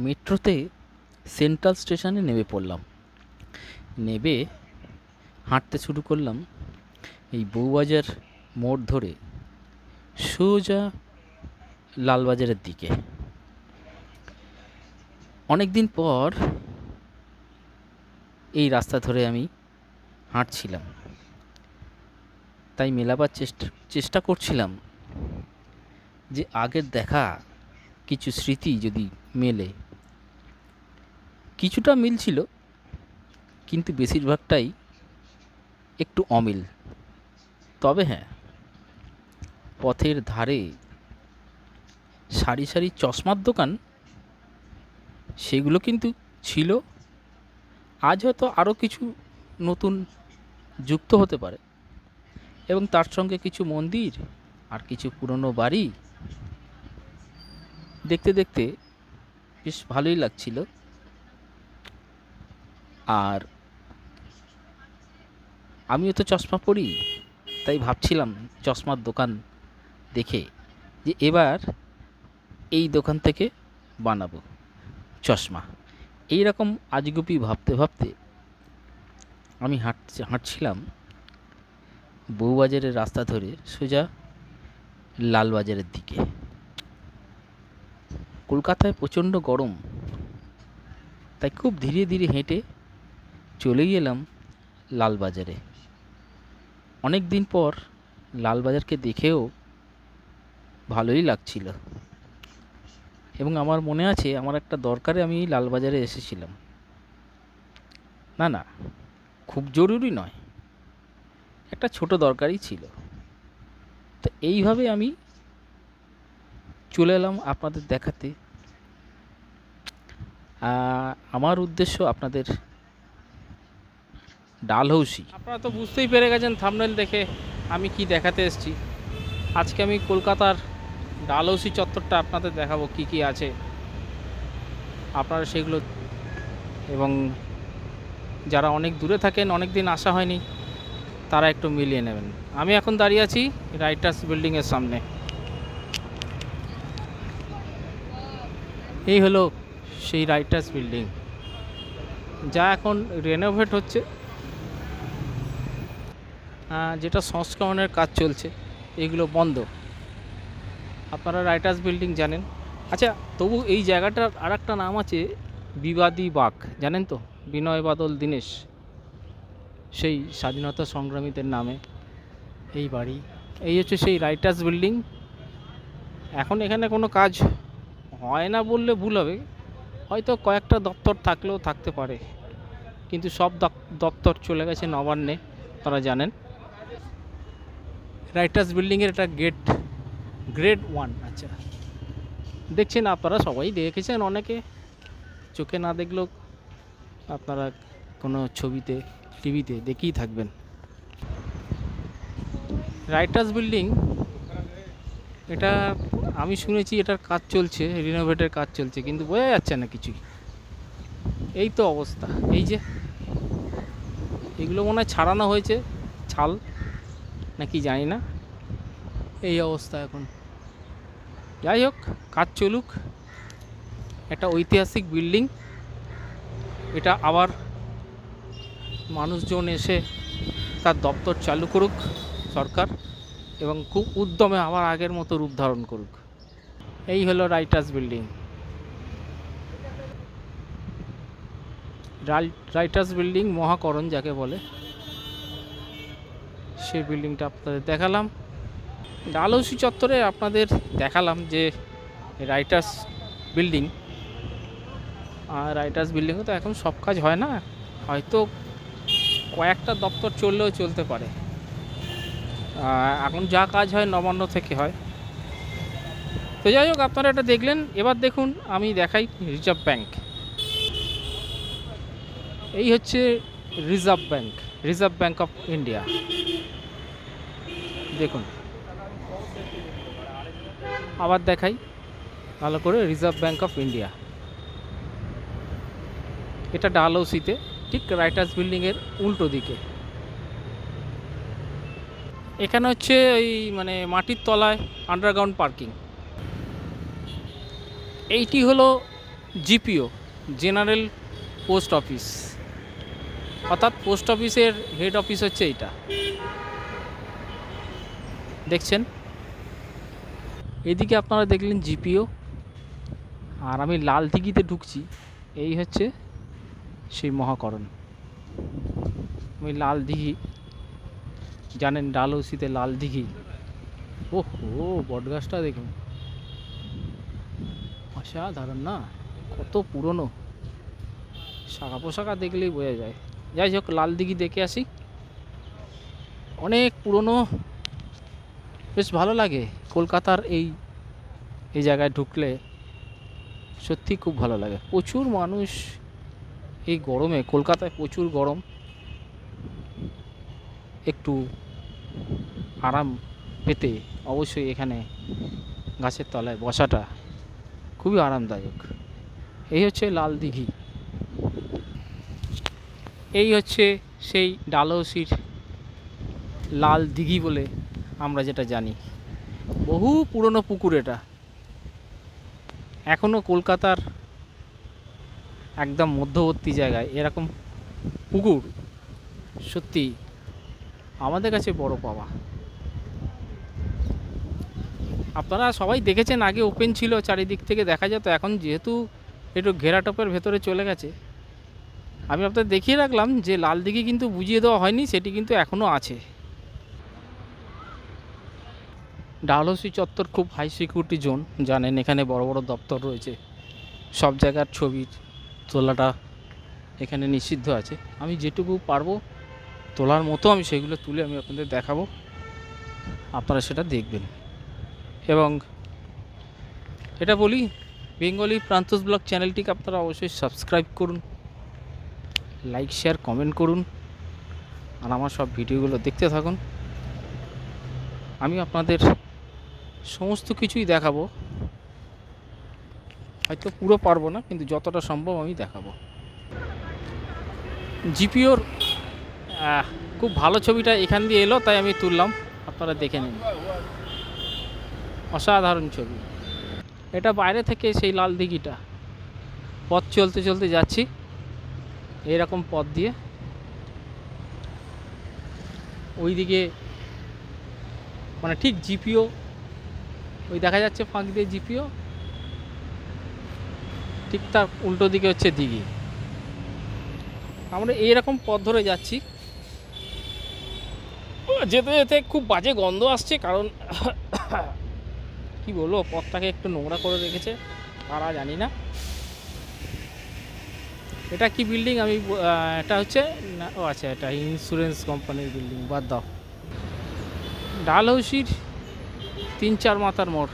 মেট্রোতে সেন্ট্রাল স্টেশনে নেমে পড়লাম। নেমে হাঁটতে শুরু করলাম এই বউবাজার মোড় ধরে সোজা লালবাজারের দিকে। অনেক দিন পর এই রাস্তা ধরে আমি হাঁটছিলাম, তাই মেলাবার চেষ্টা করছিলাম যে আগের দেখা কিছু স্মৃতি যদি মেলে। কিছুটা মিল ছিল, কিন্তু বেশিরভাগটাই একটু অমিল। তবে হ্যাঁ, পথের ধারে সারি সারি চশমার দোকান, সেগুলো কিন্তু ছিল। আজ হয়তো আরও কিছু নতুন যুক্ত হতে পারে, এবং তার সঙ্গে কিছু মন্দির আর কিছু পুরনো বাড়ি দেখতে দেখতে বেশ ভালোই লাগছিল। আর আমিও তো চশমা পরি, তাই ভাবছিলাম চশমার দোকান দেখে যে এবার এই দোকান থেকে বানাবো চশমা। এই রকম আজগুবি ভাবতে ভাবতে আমি হাঁটছিলাম বউবাজারের রাস্তা ধরে সোজা লালবাজারের দিকে। কলকাতায় প্রচণ্ড গরম, তাই খুব ধীরে ধীরে হেঁটে চলেই এলাম লালবাজারে। অনেক দিন পর লালবাজারকে দেখেও ভালোই লাগছিল, এবং আমার মনে আছে আমার একটা দরকারে আমি লালবাজারে এসেছিলাম। না না, খুব জরুরি নয়, একটা ছোট দরকারই ছিল। তো এইভাবে আমি চলে এলাম আপনাদের দেখাতে। আমার উদ্দেশ্য আপনাদের ডালহৌসি। আপনারা তো বুঝতেই পেরে গেছেন থাম্বনেল দেখে আমি কি দেখাতে এসেছি। আজকে আমি কলকাতার ডালহৌসি চত্বরটা আপনাদের দেখাবো, কি কি আছে আপনারা সেগুলো। এবং যারা অনেক দূরে থাকেন, অনেক দিন আসা হয়নি, তারা একটু মিলিয়ে নেবেন। আমি এখন দাঁড়িয়ে আছি রাইটার্স বিল্ডিংয়ের সামনে। এই হলো সেই রাইটার্স বিল্ডিং, যা এখন রেনোভেট হচ্ছে, যেটা সংস্করণের কাজ চলছে। এগুলো বন্ধ। আপনারা রাইটার্স বিল্ডিং জানেন। আচ্ছা, তবু এই জায়গাটার আর একটা নাম আছে, বিবাদী বাগ, জানেন তো? বিনয় বাদল দীনেশ, সেই স্বাধীনতা সংগ্রামীদের নামে এই বাড়ি। এই হচ্ছে সেই রাইটার্স বিল্ডিং। এখন এখানে কোনো কাজ হয় না বললে ভুল হবে, হয়তো কয়েকটা দপ্তর থাকলেও থাকতে পারে, কিন্তু সব দপ্তর চলে গেছে নবান্নে, তারা জানেন। রাইটার্স বিল্ডিংয়ের এটা গ্রেড 1। আচ্ছা, দেখছেন আপনারা, সবাই দেখেছেন, অনেকে চোখে না দেখলেও আপনারা কোনো ছবিতে টিভিতে দেখেই থাকবেন। রাইটার্স বিল্ডিং, এটা আমি শুনেছি এটার কাজ চলছে, রিনোভেটের কাজ চলছে, কিন্তু বোঝা যাচ্ছে না কিছুই। এই তো অবস্থা। এই যে এগুলো মনে হয় ছাড়ানো হয়েছে, ছাল নাকি জানি না, এই অবস্থা এখন। যাই হোক, কাজ চলুক। একটা ঐতিহাসিক বিল্ডিং, এটা আবার মানুষজন এসে তার দপ্তর চালু করুক সরকার, এবং খুব উদ্যমে আবার আগের মতো রূপ ধারণ করুক। এই হলো রাইটার্স বিল্ডিং। রাইটার্স বিল্ডিং মহাকরণ যাকে বলে, সেই বিল্ডিংটা আপনাদের দেখালাম। ডালহৌসি চত্বরে আপনাদের দেখালাম যে রাইটার্স বিল্ডিং। আর রাইটার্স বিল্ডিংয়ে তো এখন সব কাজ হয় না, হয়তো কয়েকটা দপ্তর চললেও চলতে পারে। এখন যা কাজ হয় নবান্ন থেকে হয়। তো যাই হোক, আপনারা এটা দেখলেন। এবার দেখুন, আমি দেখাই রিজার্ভ ব্যাঙ্ক। এই হচ্ছে রিজার্ভ ব্যাঙ্ক অফ ইন্ডিয়া। দেখুন, আবার দেখাই ভালো করে, রিজার্ভ ব্যাঙ্ক অফ ইন্ডিয়া। এটা ডালহৌসিতে, ঠিক রাইটার্স বিল্ডিংয়ের উল্টো দিকে। এখানে হচ্ছে ওই মানে মাটির তলায় আন্ডারগ্রাউন্ড পার্কিং। এইটি হলো জিপিও, জেনারেল পোস্ট অফিস, অর্থাৎ পোস্ট অফিসের হেড অফিস হচ্ছে এইটা, দেখছেন। এদিকে আপনারা দেখলেন জিপিও, আর আমি লাল দিঘিতে ঢুকছি। এই হচ্ছে সেই মহাকরণ। আমি লাল দিঘি, জানেন ডালহৌসিতে লাল দিঘি। ওহো, বটগাছটা দেখুন, অসাধারণ না, কত পুরনো, শাখা পোশাকা দেখলেই বোঝা যায়। যাই হোক, লাল দিঘি দেখে আসি, অনেক পুরনো, বেশ ভালো লাগে। কলকাতার এই এই জায়গায় ঢুকলে সত্যি খুব ভালো লাগে। প্রচুর মানুষ এই গরমে, কলকাতায় প্রচুর গরম, একটু আরাম পেতে অবশ্যই এখানে গাছের তলায় বসাটা খুবই আরামদায়ক। এই হচ্ছে লাল দিঘি, এই হচ্ছে সেই ডালহৌসির লাল দিঘি বলে আমরা যেটা জানি। বহু পুরনো পুকুর এটা, এখনও কলকাতার একদম মধ্যবর্তী জায়গায় এরকম পুকুর সত্যি আমাদের কাছে বড় পাওয়া। আপনারা সবাই দেখেছেন, আগে ওপেন ছিল, চারিদিক থেকে দেখা যেত। এখন যেহেতু একটু ঘেরাটোপের ভেতরে চলে গেছে, আমি আপনাদের দেখিয়ে রাখলাম যে লাল দিঘি কিন্তু বুঝিয়ে দেওয়া হয়নি, সেটি কিন্তু এখনও আছে। ডালহৌসি চত্বর খুব হাই সিকিউরিটি জোন, জানেন। এখানে বড় বড় দপ্তর রয়েছে, সব জায়গার ছবির তোলাটা এখানে নিষিদ্ধ আছে। আমি যেটুকু পারবো তোলার মতো আমি সেগুলো তুলে আমি আপনাদের দেখাবো, আপনারা সেটা দেখবেন। এবং এটা বলি, বেঙ্গলি প্রান্তস ব্লগ চ্যানেলটিকে আপনারা অবশ্যই সাবস্ক্রাইব করুন, লাইক শেয়ার কমেন্ট করুন, আর আমার সব ভিডিওগুলো দেখতে থাকুন। আমি আপনাদের সমস্ত কিছুই দেখাবো, হয়তো পুরো পারবো না, কিন্তু যতটা সম্ভব আমি দেখাবো। জিপিওর খুব ভালো ছবিটা এখান দিয়ে এলো, তাই আমি তুললাম, আপনারা দেখে নিন। অসাধারণ ছবি এটা। বাইরে থেকে সেই লাল দিঘিটা, পথ চলতে চলতে যাচ্ছি এইরকম পথ দিয়ে, ওইদিকে মানে ঠিক জিপিও, ওই দেখা যাচ্ছে ফাঁক দিয়ে জিপিও, ঠিক তার উল্টো দিকে হচ্ছে দিঘি। আমরা এইরকম পথ ধরে যাচ্ছি, যেতে যেতে খুব বাজে গন্ধ আসছে, কারণ কি বলবো, পথটাকে একটু নোংরা করে রেখেছে, তারা জানি না এটা কি বিল্ডিং। আমি এটা হচ্ছে না, ও আচ্ছা, এটা ইন্স্যুরেন্স কোম্পানির বিল্ডিং, বাদ দাও। ডালহৌসির 3-4 মাথার মোড়।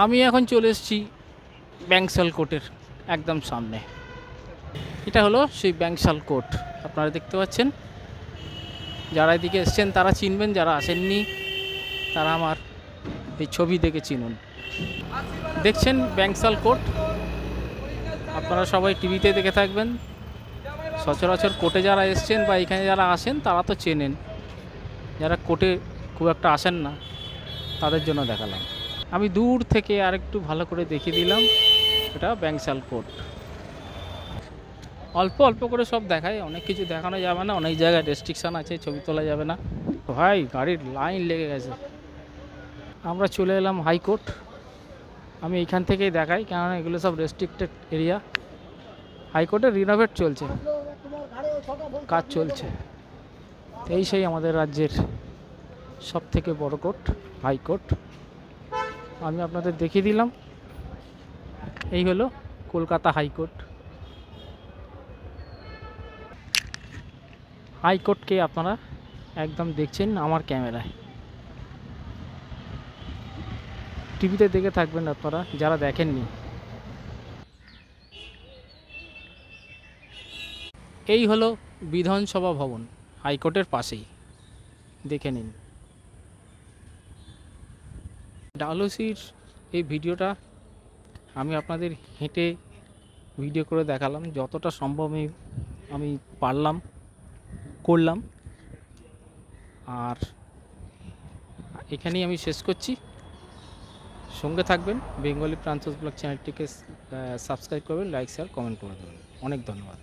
আমি এখন চলে এসেছি ব্যাংসাল কোর্টের একদম সামনে। এটা হলো সেই ব্যাংসাল কোর্ট, আপনারা দেখতে পাচ্ছেন। যারা এদিকে এসছেন তারা চিনবেন, যারা আসেননি তারা আমার এই ছবি দেখে চিনুন। দেখছেন ব্যাংসাল কোর্ট, আপনারা সবাই টিভিতে দেখে থাকবেন। সচরাচর কোর্টে যারা এসছেন বা এখানে যারা আসেন তারা তো চেনেন, যারা কোর্টে খুব একটা আসেন না তাদের জন্য দেখালাম। আমি দূর থেকে আরেকটু ভালো করে দেখিয়ে দিলাম, এটা ব্যাংসাল কোর্ট। অল্প অল্প করে সব দেখায়, অনেক কিছু দেখানো যাবে না, অনেক জায়গায় রেস্ট্রিকশান আছে, ছবি তোলা যাবে না। ভাই, গাড়ির লাইন লেগে গেছে। আমরা চলে এলাম হাইকোর্ট। আমি এইখান থেকেই দেখাই, কেননা এগুলো সব রেস্ট্রিক্টেড এরিয়া। হাইকোর্টে রিনোভেট চলছে, কাজ চলছে। এই সেই আমাদের রাজ্যের সব থেকে বড় কোর্ট, হাইকোর্ট। আমি আপনাদের দেখিয়ে দিলাম, এই হলো কলকাতা হাইকোর্ট। হাইকোর্টকে আপনারা একদম দেখছেন আমার ক্যামেরায়, টিভিতে দেখে থাকবেন আপনারা যারা দেখেননি। এই হলো বিধানসভা ভবন, হাইকোর্টের পাশেই, দেখে নিন। ডালহৌসির এই ভিডিওটা আমি আপনাদের হেঁটে ভিডিও করে দেখালাম, যতটা সম্ভব আমি পারলাম করলাম। আর এখানেই আমি শেষ করছি। সঙ্গে থাকবেন, বেঙ্গলি প্রান্তস ব্লগ চ্যানেলটিকে সাবস্ক্রাইব করবেন, লাইক শেয়ার কমেন্ট করে দেবেন। অনেক ধন্যবাদ।